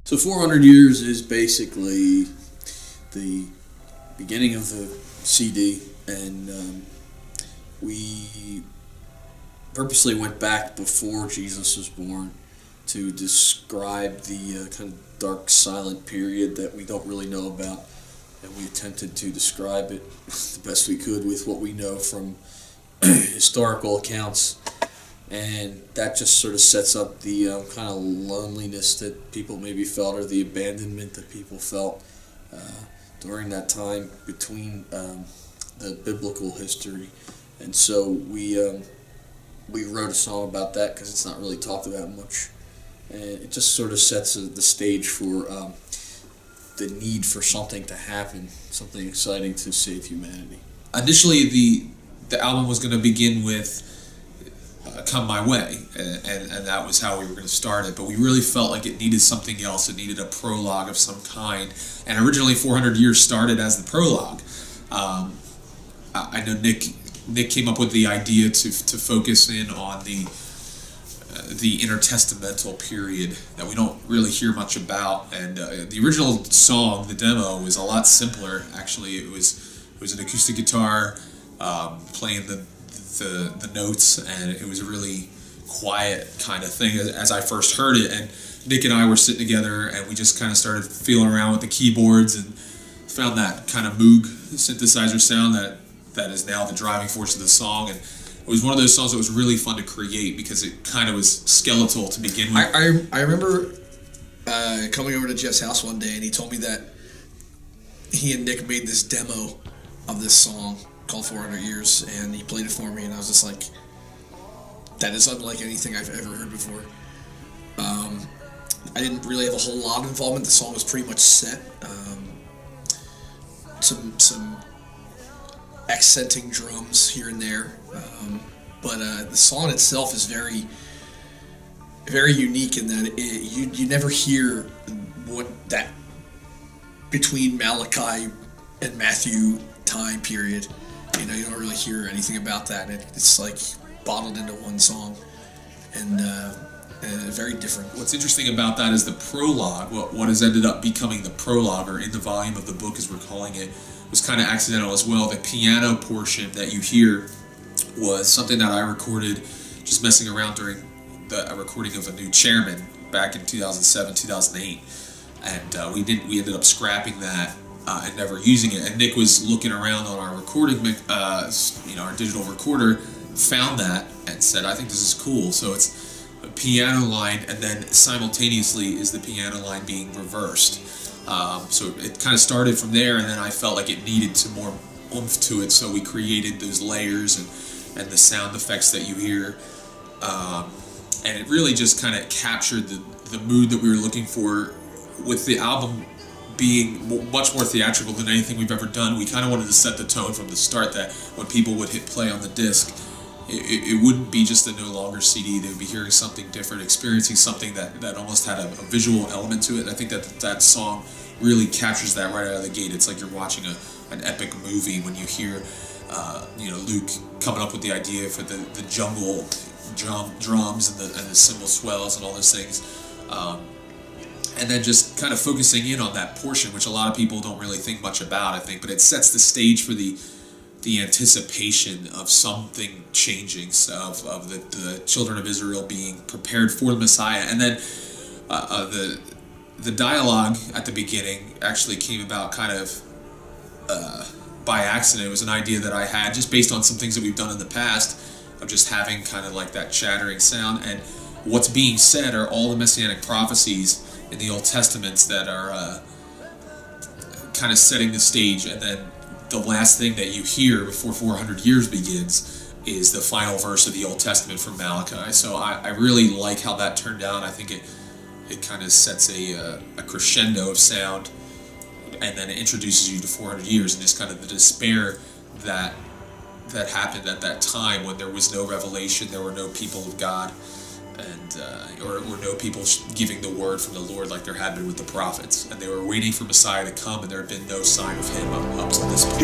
So 400 years is basically the beginning of the CD, and we purposely went back before Jesus was born to describe the kind of dark, silent period that we don't really know about, and we attempted to describe it the best we could with what we know from historical accounts. And that just sort of sets up the kind of loneliness that people maybe felt, or the abandonment that people felt during that time between the biblical history. And so we wrote a song about that because it's not really talked about much. And it just sort of sets the stage for the need for something to happen, something exciting to save humanity. Initially, the album was going to begin with Come My Way, and that was how we were going to start it, but we really felt like it needed something else. It needed a prologue of some kind, and originally 400 Years started as the prologue. I know Nick came up with the idea to focus in on the intertestamental period that we don't really hear much about, and the original song, the demo, was a lot simpler. Actually, it was an acoustic guitar playing the notes, and it was a really quiet kind of thing as I first heard it. And Nick and I were sitting together, and we just kind of started feeling around with the keyboards and found that kind of Moog synthesizer sound that is now the driving force of the song. And it was one of those songs that was really fun to create because it kind of was skeletal to begin with. I remember coming over to Geoff's house one day, and he told me that he and Nick made this demo of this song called 400 Years, and he played it for me, and I was just like, that is unlike anything I've ever heard before. I didn't really have a whole lot of involvement. The song was pretty much set. Some accenting drums here and there, but the song itself is very, very unique in that you never hear what that between Malachi and Matthew time period. You know, you don't really hear anything about that. It's like bottled into one song, and very different. What's interesting about that is the prologue. What has ended up becoming the prologue, or in the volume of the book as we're calling it, was kind of accidental as well. The piano portion that you hear was something that I recorded just messing around during the recording of a new chairman back in 2007, 2008, and we ended up scrapping that. And never using it. And Nick was looking around on our recording, our digital recorder, found that and said, "I think this is cool." So it's a piano line, and then simultaneously is the piano line being reversed. So it kind of started from there, and then I felt like it needed some more oomph to it. So we created those layers and the sound effects that you hear, and it really just kind of captured the mood that we were looking for with the album being much more theatrical than anything we've ever done. We kind of wanted to set the tone from the start that when people would hit play on the disc, it wouldn't be just a no longer CD. They would be hearing something different, experiencing something that almost had a visual element to it. And I think that song really captures that right out of the gate. It's like you're watching an epic movie when you hear Luke coming up with the idea for the jungle drums and the cymbal swells and all those things. And then just kind of focusing in on that portion, which a lot of people don't really think much about, I think, but it sets the stage for the anticipation of something changing, of the children of Israel being prepared for the Messiah. And then the dialogue at the beginning actually came about kind of by accident. It was an idea that I had just based on some things that we've done in the past of just having kind of like that chattering sound. And what's being said are all the messianic prophecies in the Old Testaments that are kind of setting the stage, and then the last thing that you hear before 400 years begins is the final verse of the Old Testament from Malachi. So I really like how that turned out. I think it kind of sets a crescendo of sound, and then it introduces you to 400 years and just kind of the despair that happened at that time when there was no revelation, there were no people of God, and or no people giving the word from the Lord like there had been with the prophets, and they were waiting for Messiah to come, and there had been no sign of him up to this point.